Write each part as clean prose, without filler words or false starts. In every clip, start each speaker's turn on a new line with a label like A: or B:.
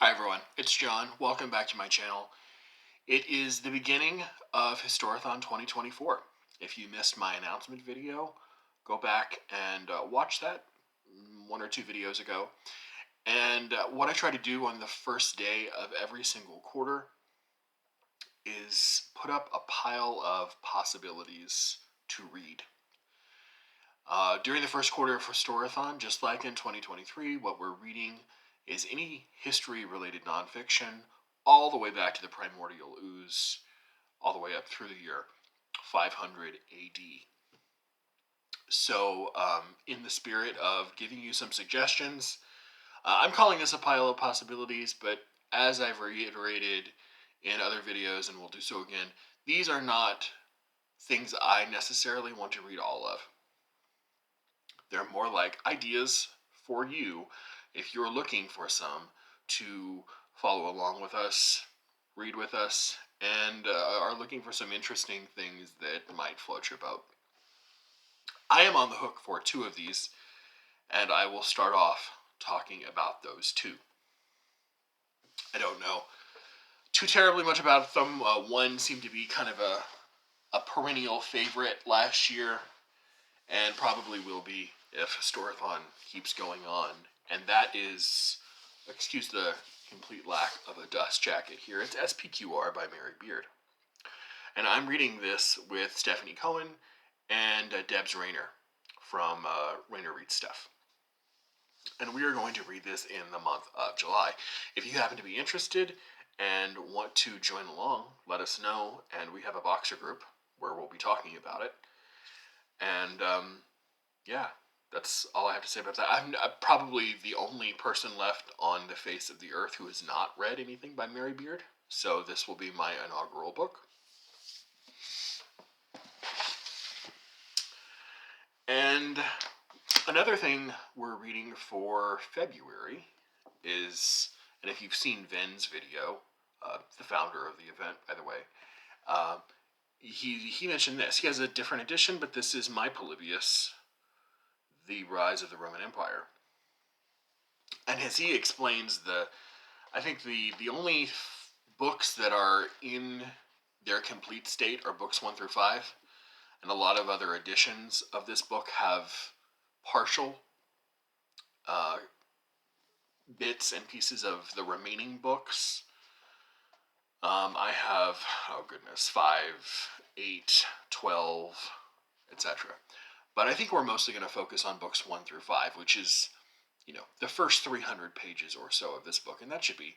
A: Hi everyone, it's John. Welcome back to my channel. It is the beginning of Historathon 2024. If you missed my announcement video, go back and watch that one or two videos ago. And what I try to do on the first day of every single quarter is put up a pile of possibilities to read. During the first quarter of Historathon, just like in 2023, what we're reading is any history-related nonfiction, all the way back to the primordial ooze, all the way up through the year 500 AD. So, in the spirit of giving you some suggestions, I'm calling this a pile of possibilities, but as I've reiterated in other videos, and will do so again, these are not things I necessarily want to read all of. They're more like ideas for you if you're looking for some to follow along with us, read with us, and are looking for some interesting things that might float your boat. I am on the hook for two of these, and I will start off talking about those two. I don't know too terribly much about them. One seemed to be kind of a perennial favorite last year, and probably will be if Historathon keeps going on. And that is, excuse the complete lack of a dust jacket here, it's SPQR by Mary Beard. And I'm reading this with Stephanie Cohen and Debs Rayner from Rayner Reads Stuff. And we are going to read this in the month of July. If you happen to be interested and want to join along, let us know. And we have a Voxer group where we'll be talking about it. And yeah, that's all I have to say about that. I'm probably the only person left on the face of the earth who has not read anything by Mary Beard, so this will be my inaugural book. And another thing we're reading for February is, and if you've seen Ven's video, the founder of the event, by the way, he mentioned this. He has a different edition, but this is My Polybius, The Rise of the Roman Empire. And as he explains, I think the only books that are in their complete state are books 1 through 5, and a lot of other editions of this book have partial bits and pieces of the remaining books. I have, oh goodness, 5, 8, 12, etc. But I think we're mostly going to focus on books 1 through 5, which is, the first 300 pages or so of this book, and that should be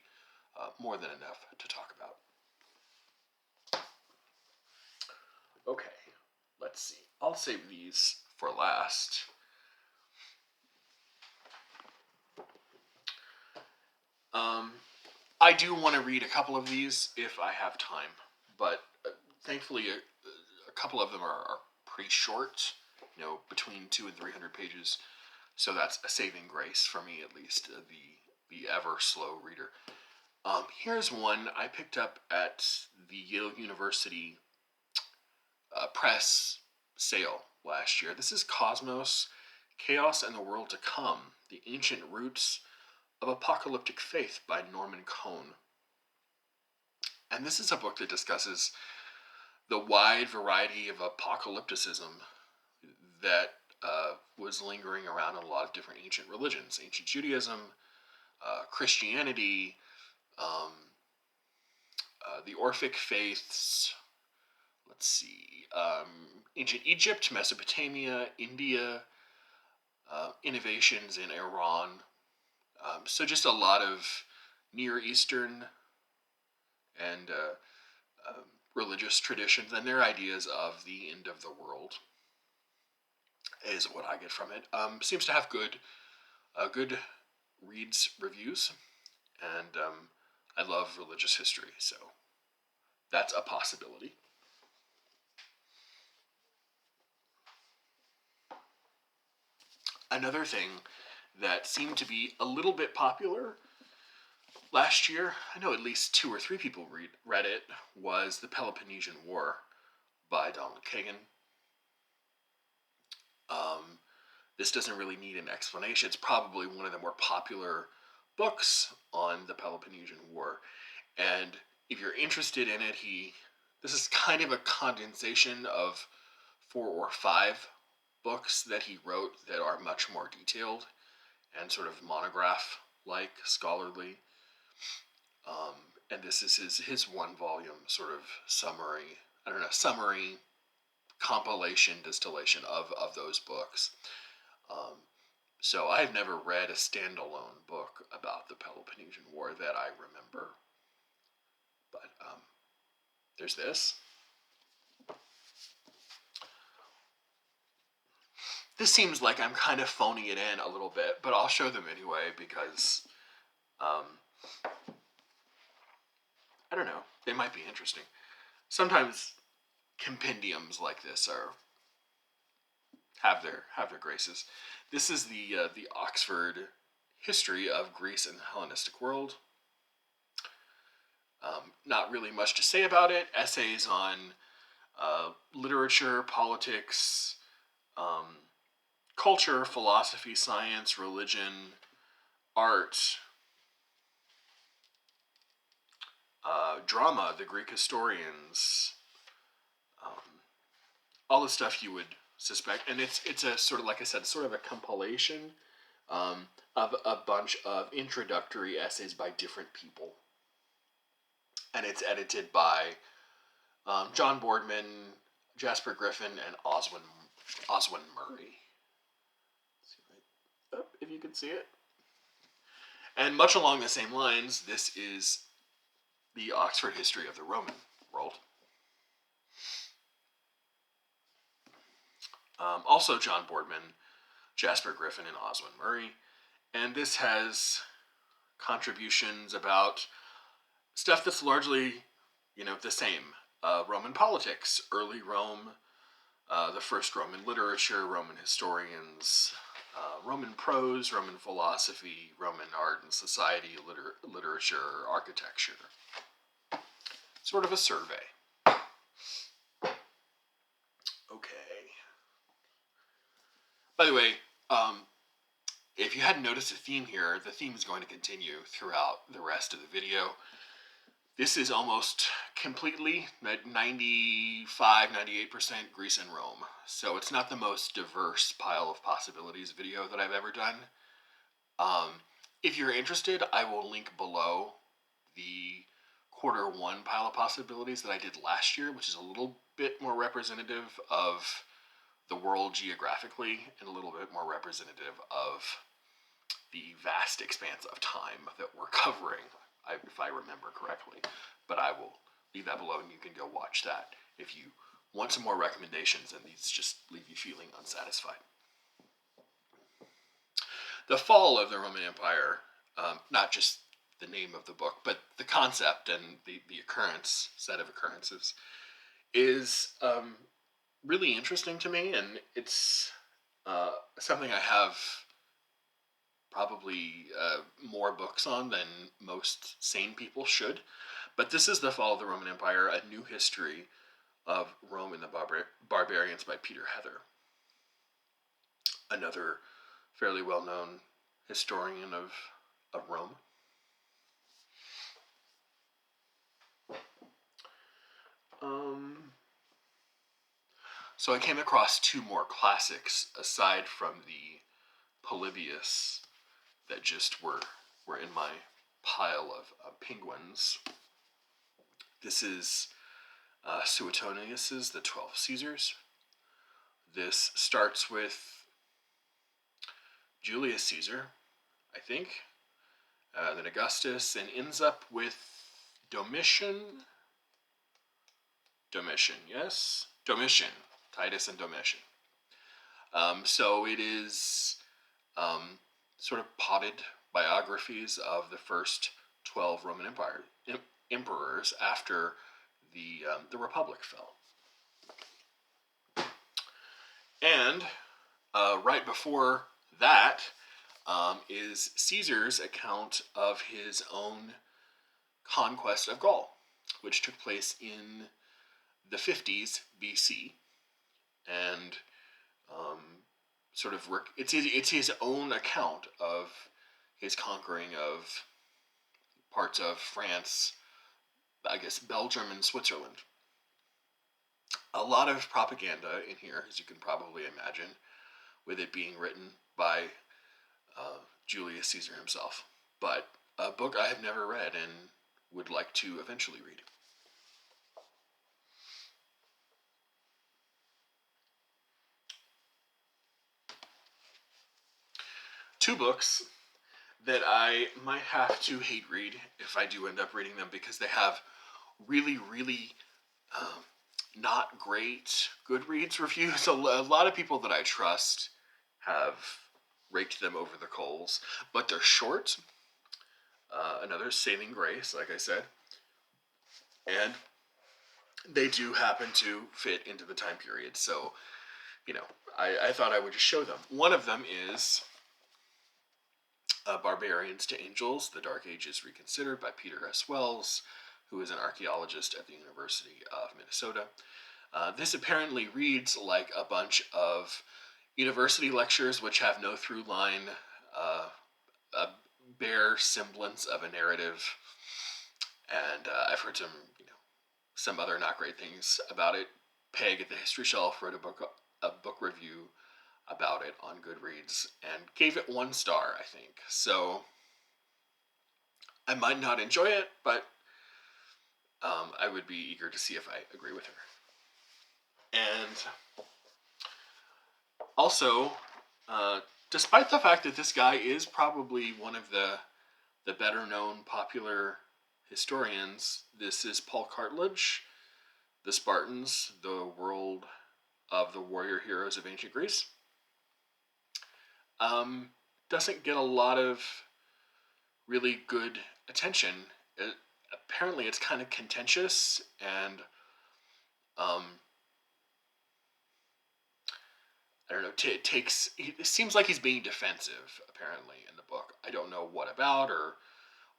A: more than enough to talk about. Okay, let's see. I'll save these for last. I do want to read a couple of these if I have time, but thankfully a couple of them are pretty short, between 200 and 300 pages, so that's a saving grace for me, at least, the ever slow reader. Here's one I picked up at the Yale University press sale last year. This is Cosmos, Chaos and the World to Come, The Ancient Roots of Apocalyptic Faith by Norman Cohn. And this is a book that discusses the wide variety of apocalypticism that was lingering around in a lot of different ancient religions. Ancient Judaism, Christianity, the Orphic faiths, let's see, ancient Egypt, Mesopotamia, India, innovations in Iran. So just a lot of Near Eastern and religious traditions and their ideas of the end of the world is what I get from it. Seems to have good reads reviews, and I love religious history, so that's a possibility. Another thing that seemed to be a little bit popular last year, I know at least 2 or 3 people read it, was The Peloponnesian War by Donald Kagan. This doesn't really need an explanation. It's probably one of the more popular books on the Peloponnesian War. And if you're interested in it, this is kind of a condensation of 4 or 5 books that he wrote that are much more detailed and sort of monograph-like, scholarly. And this is his 1-volume sort of summary, compilation, distillation of those books. So I've never read a standalone book about the Peloponnesian War that I remember. But there's this. This seems like I'm kind of phoning it in a little bit, but I'll show them anyway because, I don't know, they might be interesting. Sometimes compendiums like this have their graces. This is the Oxford History of Greece and the Hellenistic World. Not really much to say about it. Essays on literature, politics, culture, philosophy, science, religion, art, drama, the Greek historians, all the stuff you would suspect. And it's a sort of, like I said, sort of a compilation of a bunch of introductory essays by different people. And it's edited by John Boardman, Jasper Griffin, and Oswin Murray. If you can see it. And much along the same lines, this is the Oxford History of the Roman World. Also John Boardman, Jasper Griffin, and Oswin Murray. And this has contributions about stuff that's largely, the same. Roman politics, early Rome, the first Roman literature, Roman historians, Roman prose, Roman philosophy, Roman art and society, literature, architecture. Sort of a survey. Okay. By the way, if you hadn't noticed a theme here, the theme is going to continue throughout the rest of the video. This is almost completely, 95, 98% Greece and Rome. So it's not the most diverse pile of possibilities video that I've ever done. If you're interested, I will link below the Q1 pile of possibilities that I did last year, which is a little bit more representative of the world geographically and a little bit more representative of the vast expanse of time that we're covering, if I remember correctly. But I will leave that below and you can go watch that if you want some more recommendations and these just leave you feeling unsatisfied. The fall of the Roman Empire, not just the name of the book, but the concept and the set of occurrences, is really interesting to me, and it's something I have probably more books on than most sane people should. But this is The Fall of the Roman Empire, A New History of Rome and the Barbarians by Peter Heather. Another fairly well-known historian of Rome. So I came across 2 more classics aside from the Polybius that just were in my pile of penguins. This is Suetonius's The 12 Caesars. This starts with Julius Caesar, I think, then Augustus, and ends up with Domitian, yes? Domitian, Titus and Domitian. So it is sort of potted biographies of the first 12 Roman emperors after the Republic fell. And right before that is Caesar's account of his own conquest of Gaul, which took place in the 50s BC, and it's his own account of his conquering of parts of France, I guess Belgium and Switzerland. A lot of propaganda in here, as you can probably imagine, with it being written by Julius Caesar himself. But a book I have never read and would like to eventually read. Two books that I might have to hate read if I do end up reading them, because they have really, really not great Goodreads reviews. A lot of people that I trust have raked them over the coals, but they're short. Another Saving Grace, like I said, and they do happen to fit into the time period. So, I thought I would just show them. One of them is Barbarians to Angels, The Dark Ages Reconsidered by Peter S. Wells, who is an archaeologist at the University of Minnesota. This apparently reads like a bunch of university lectures which have no through line, a bare semblance of a narrative, and I've heard some other not great things about it. Peg at the History Shelf wrote a book review about it on Goodreads and gave it 1 star, I think. So I might not enjoy it, but I would be eager to see if I agree with her. And also, despite the fact that this guy is probably one of the better known popular historians, this is Paul Cartledge, The Spartans, The World of the Warrior Heroes of Ancient Greece. Doesn't get a lot of really good attention. Apparently it's kind of contentious, and I don't know, it seems like he's being defensive, apparently, in the book. I don't know what about or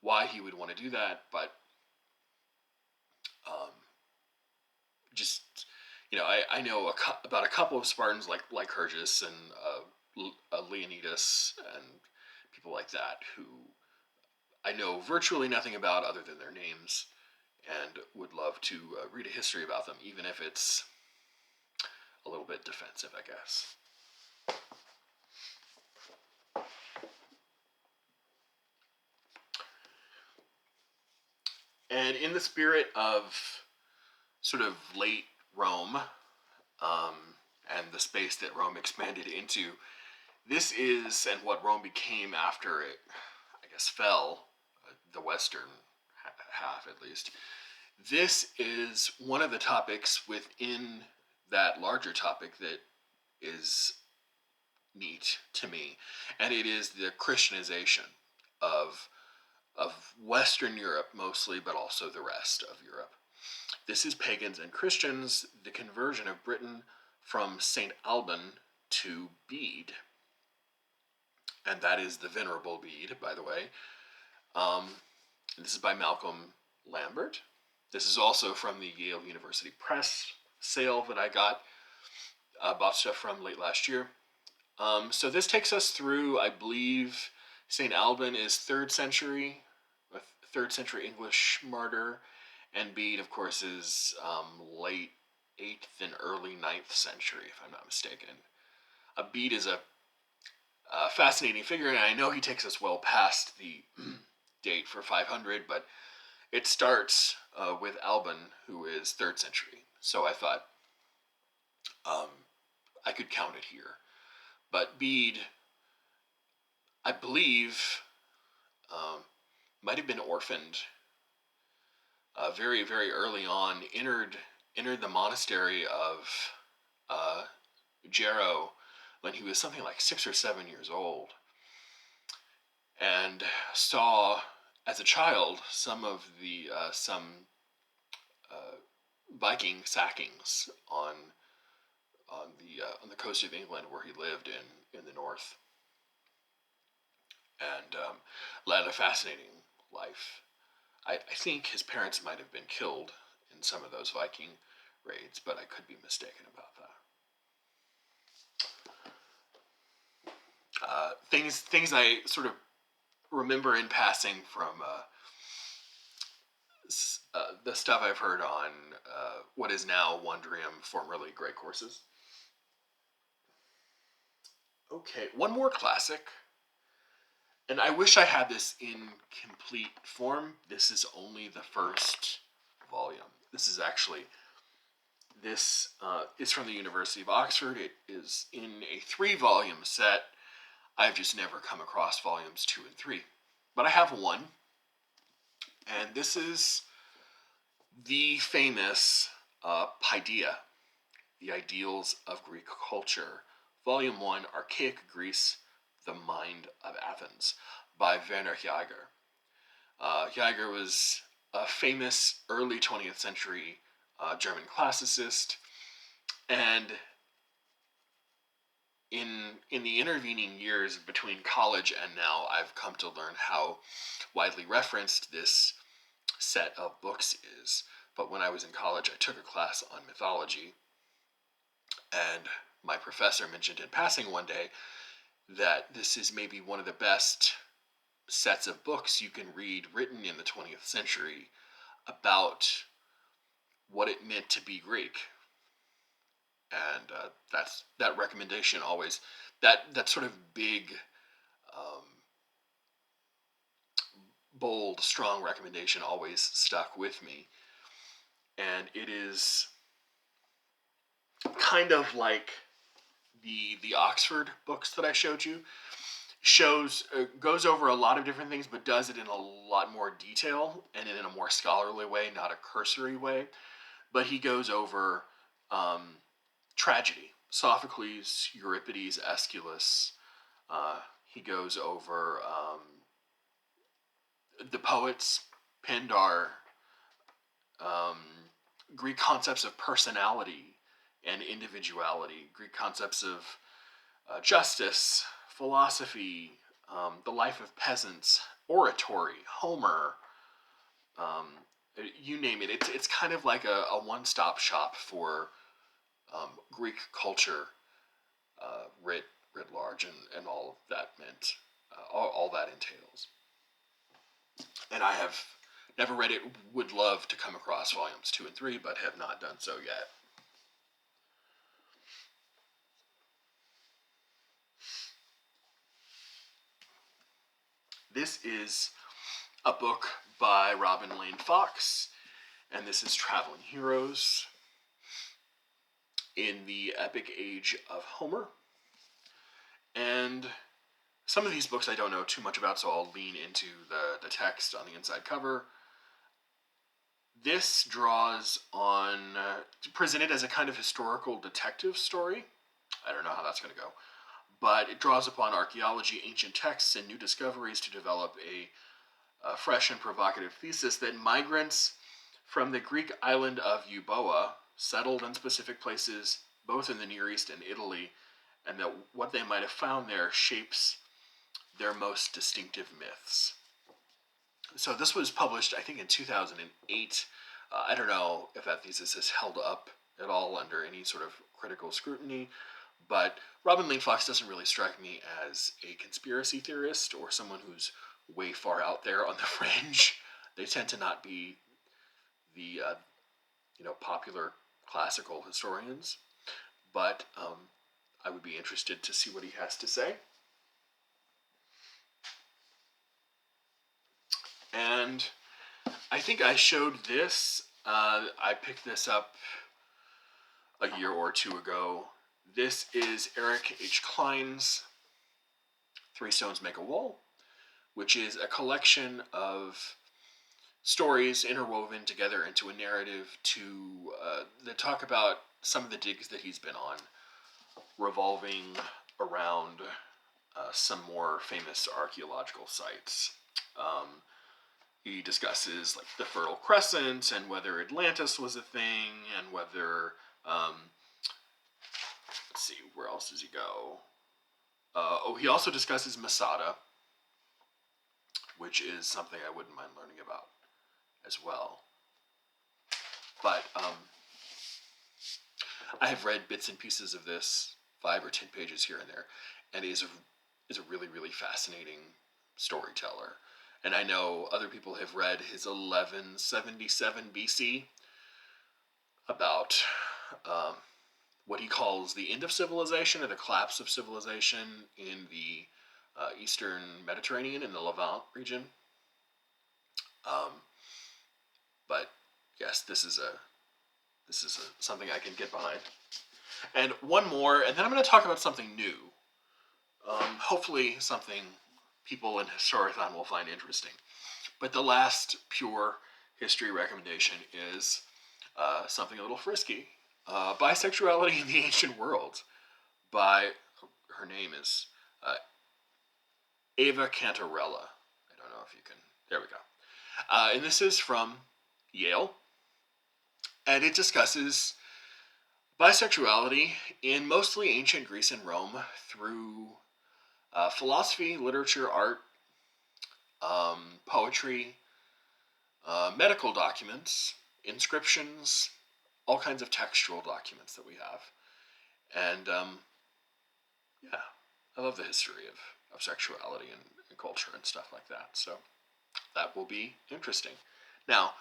A: why he would want to do that, but just, I know about a couple of Spartans like Lycurgus and Leonidas and people like that who I know virtually nothing about other than their names, and would love to read a history about them, even if it's a little bit defensive, I guess. And in the spirit of sort of late Rome, and the space that Rome expanded into, this is, and what Rome became after it, I guess, fell, the western half at least. This is one of the topics within that larger topic that is neat to me, and it is the Christianization of Western Europe mostly, but also the rest of Europe. This is pagans and Christians, the conversion of Britain from St. Alban to Bede, and that is the Venerable Bede, by the way. This is by Malcolm Lambert. This is also from the Yale University Press sale that I bought stuff from late last year. So this takes us through, I believe, St. Alban is 3rd century, a 3rd century English martyr, and Bede, of course, is late 8th and early 9th century, if I'm not mistaken. Bede is a fascinating figure, and I know he takes us well past the date for 500, but it starts with Alban, who is 3rd century. So I thought I could count it here. But Bede, I believe, might have been orphaned very, very early on. Entered the monastery of Jarrow when he was something like 6 or 7 years old, and saw as a child some of the Viking sackings on the coast of England where he lived in the north, and led a fascinating life. I think his parents might have been killed in some of those Viking raids, but I could be mistaken about that. Things I sort of remember in passing from the stuff I've heard on what is now Wondrium, formerly Great Courses. Okay, one more classic. And I wish I had this in complete form. This is only the first volume. This is from the University of Oxford. It is in a 3-volume set. I've just never come across volumes 2 and 3. But I have one. And this is the famous Paideia, The Ideals of Greek Culture, Volume 1, Archaic Greece, The Mind of Athens, by Werner Jaeger. Jaeger was a famous early 20th century German classicist, and in the intervening years between college and now, I've come to learn how widely referenced this set of books is. But when I was in college, I took a class on mythology, and my professor mentioned in passing one day that this is maybe one of the best sets of books you can read written in the 20th century about what it meant to be Greek. And that recommendation always, that sort of big, bold, strong recommendation always stuck with me. And it is kind of like the Oxford books that I showed you. Goes over a lot of different things, but does it in a lot more detail and in a more scholarly way, not a cursory way. But he goes over tragedy, Sophocles, Euripides, Aeschylus. He goes over the poets, Pindar, Greek concepts of personality and individuality, Greek concepts of justice, philosophy, the life of peasants, oratory, Homer, you name it. It's kind of like a one-stop shop for Greek culture writ large, and all that meant, all that entails. And I have never read it, would love to come across volumes 2 and 3, but have not done so yet. This is a book by Robin Lane Fox, and this is Traveling Heroes in the Epic Age of Homer. And some of these books I don't know too much about, so I'll lean into the text on the inside cover. This draws on, presented as a kind of historical detective story. I don't know how that's going to go. But it draws upon archaeology, ancient texts, and new discoveries to develop a fresh and provocative thesis that migrants from the Greek island of Euboea settled in specific places, both in the Near East and Italy, and that what they might have found there shapes their most distinctive myths. So this was published, I think, in 2008. I don't know if that thesis is held up at all under any sort of critical scrutiny, but Robin Lane Fox doesn't really strike me as a conspiracy theorist or someone who's way far out there on the fringe. They tend to not be the popular classical historians, but I would be interested to see what he has to say. And I think I showed this. I picked this up a year or two ago. This is Eric H. Klein's Three Stones Make a Wall, which is a collection of stories interwoven together into a narrative that talk about some of the digs that he's been on, revolving around some more famous archaeological sites. He discusses like the Fertile Crescent and whether Atlantis was a thing, and whether let's see, where else does he go? He also discusses Masada, which is something I wouldn't mind learning about as well. But I have read bits and pieces of this, 5 or 10 pages here and there, and it is a really, really fascinating storyteller. And I know other people have read his 1177 BC about what he calls the end of civilization or the collapse of civilization in the Eastern Mediterranean in the Levant region. But yes, this is something I can get behind. And one more, and then I'm going to talk about something new. Hopefully something people in Historathon will find interesting. But the last pure history recommendation is something a little frisky. Bisexuality in the Ancient World by, her name is Ava Cantarella. I don't know if you can, there we go. And this is from Yale. And it discusses bisexuality in mostly ancient Greece and Rome through philosophy, literature, art, poetry, medical documents, inscriptions, all kinds of textual documents that we have. And yeah, I love the history of sexuality and culture and stuff like that. So that will be interesting. Now,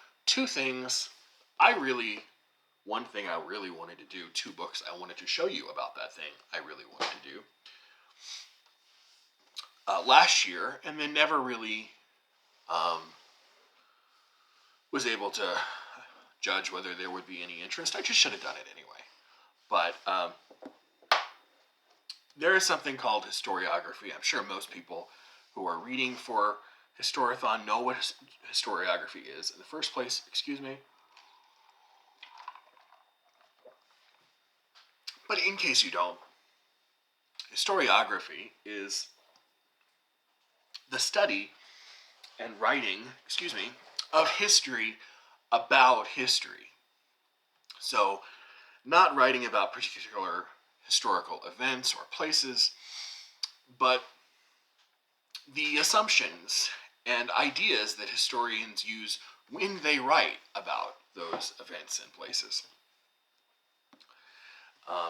A: one thing I really wanted to do, 2 books I wanted to show you about that thing I really wanted to do last year, and then never really was able to judge whether there would be any interest. I just should have done it anyway. But there is something called historiography. I'm sure most people who are reading for Historathon know what historiography is. In the first place, excuse me. But in case you don't, historiography is the study and writing, of history about history. So, not writing about particular historical events or places, but the assumptions and ideas that historians use when they write about those events and places.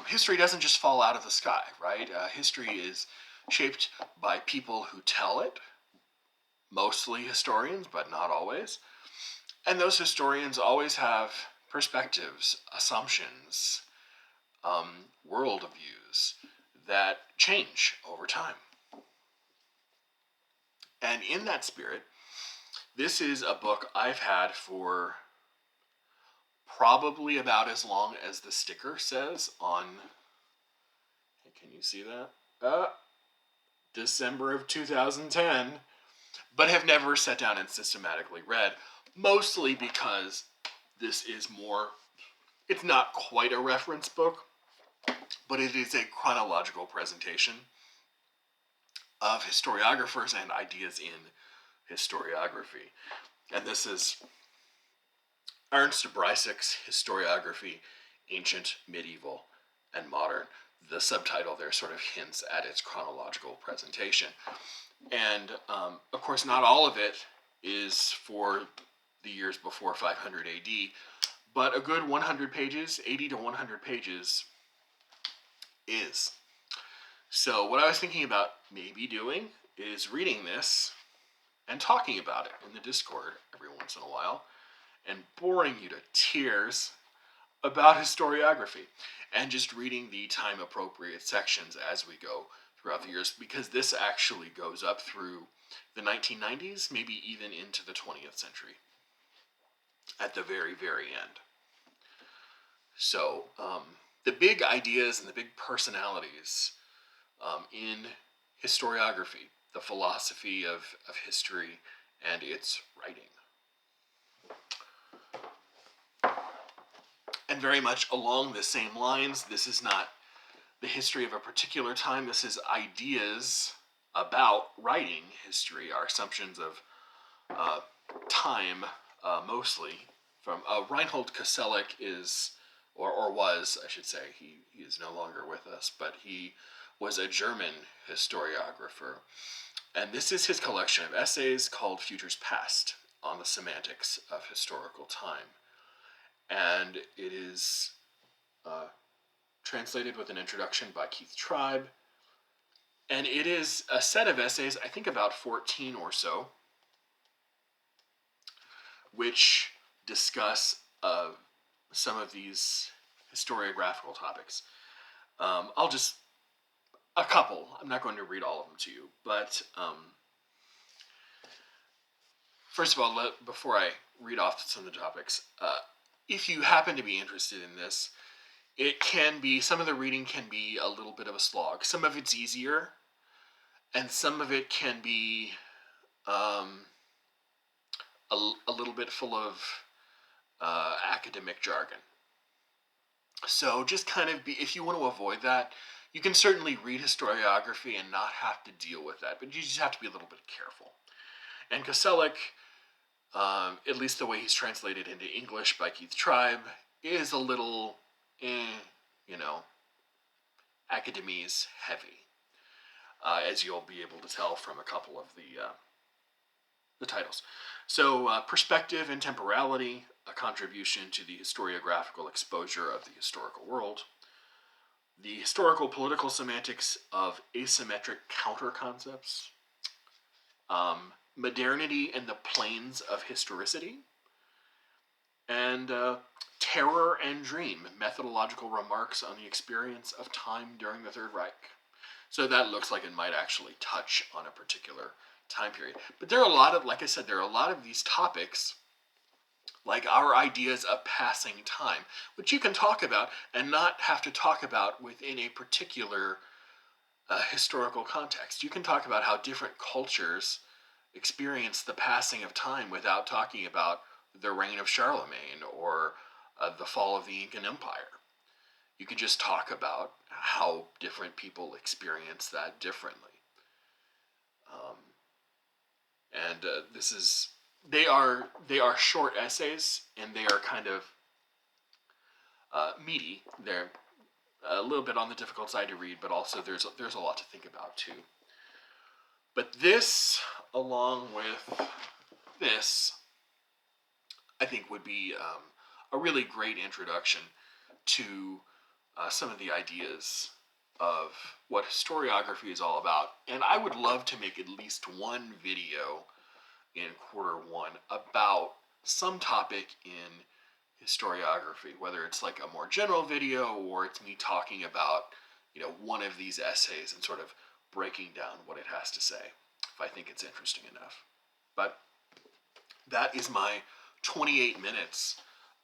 A: History doesn't just fall out of the sky, right? History is shaped by people who tell it, mostly historians, but not always. And those historians always have perspectives, assumptions, worldviews that change over time. And in that spirit, this is a book I've had for probably about as long as the sticker says on, can you see that? December of 2010, but have never sat down and systematically read, mostly because this is more, it's not quite a reference book, but it is a chronological presentation of historiographers and ideas in historiography. And this is Ernst Breissig's Historiography, Ancient, Medieval, and Modern. The subtitle there sort of hints at its chronological presentation. And, of course, not all of it is for the years before 500 AD, but a good 100 pages, 80 to 100 pages, is. So what I was thinking about maybe doing is reading this and talking about it in the Discord every once in a while, and boring you to tears about historiography, and just reading the time-appropriate sections as we go throughout the years, because this actually goes up through the 1990s, maybe even into the 20th century, at the very, very end. So, the big ideas and the big personalities in historiography, the philosophy of history and its writing. And very much along the same lines, this is not the history of a particular time, this is ideas about writing history, our assumptions of time, mostly. From Reinhold Koselleck is, or was, I should say, he is no longer with us, but he was a German historiographer. And this is his collection of essays called Futures Past on the Semantics of Historical Time. And it is translated with an introduction by Keith Tribe. And it is a set of essays, I think about 14 or so, which discuss some of these historiographical topics. I'll just, a couple, I'm not going to read all of them to you, but first of all, before I read off some of the topics, if you happen to be interested in this, it can be, some of the reading can be a little bit of a slog. Some of it's easier, and some of it can be a little bit full of academic jargon. So just kind of be, if you want to avoid that, you can certainly read historiography and not have to deal with that, but you just have to be a little bit careful. And Koselleck, at least the way he's translated into English by Keith Tribe, is a little, you know, academies heavy, as you'll be able to tell from a couple of the titles. So, perspective and temporality, a contribution to the historiographical exposure of the historical world. The historical political semantics of asymmetric counter-concepts. Modernity and the planes of historicity. And terror and dream, methodological remarks on the experience of time during the Third Reich. So that looks like it might actually touch on a particular time period. But there are a lot of, like I said, there are a lot of these topics, like our ideas of passing time, which you can talk about and not have to talk about within a particular historical context. You can talk about how different cultures experience the passing of time without talking about the reign of Charlemagne or the fall of the Incan Empire. You can just talk about how different people experience that differently. This is, they are short essays, and they are kind of meaty. They're a little bit on the difficult side to read, but also there's a lot to think about too. But this, along with this, I think would be a really great introduction to some of the ideas of what historiography is all about. And I would love to make at least one video in Q1 about some topic in historiography, whether it's like a more general video or it's me talking about, you know, one of these essays and sort of breaking down what it has to say, if I think it's interesting enough. But that is my 28 minutes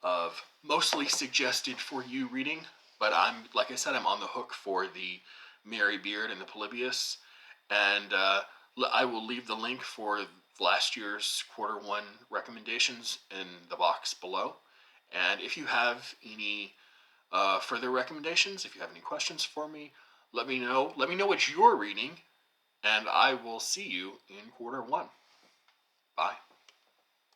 A: of mostly suggested for you reading, but I'm, like I said, I'm on the hook for the Mary Beard and the Polybius, and I will leave the link for last year's Q1 recommendations in the box below. And if you have any further recommendations, if you have any questions for me, let me know. Let me know what you're reading, and I will see you in Q1. Bye.